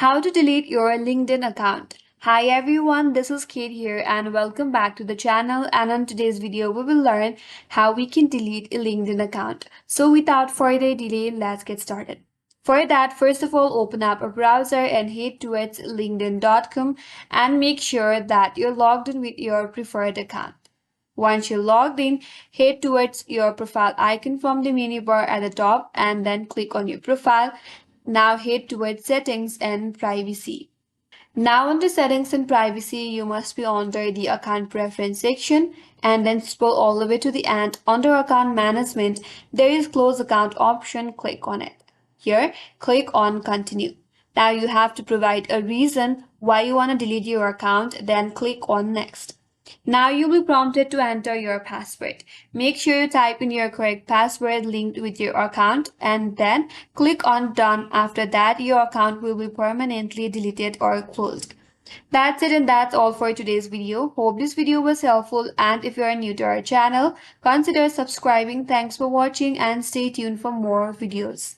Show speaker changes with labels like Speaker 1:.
Speaker 1: How to delete your LinkedIn account. Hi everyone, this is Kate here and welcome back to the channel, and on today's video we will learn how we can delete a LinkedIn account. So without further delay, let's get started. For that, first of all, open up a browser and head towards linkedin.com and make sure that you're logged in with your preferred account. Once you're logged in, head towards your profile icon from the menu bar at the top and then click on your profile. Now head towards settings and privacy. Now under settings and privacy, you must be under the account preference section and then scroll all the way to the end. Under account management, there is close account option. Click on it. Here, click on continue. Now you have to provide a reason why you want to delete your account, then click on next. Now you'll be prompted to enter your password. Make sure you type in your correct password linked with your account and then click on done. After that, your account will be permanently deleted or closed. That's it, and that's all for today's video. Hope this video was helpful, and if you are new to our channel, consider subscribing. Thanks for watching and stay tuned for more videos.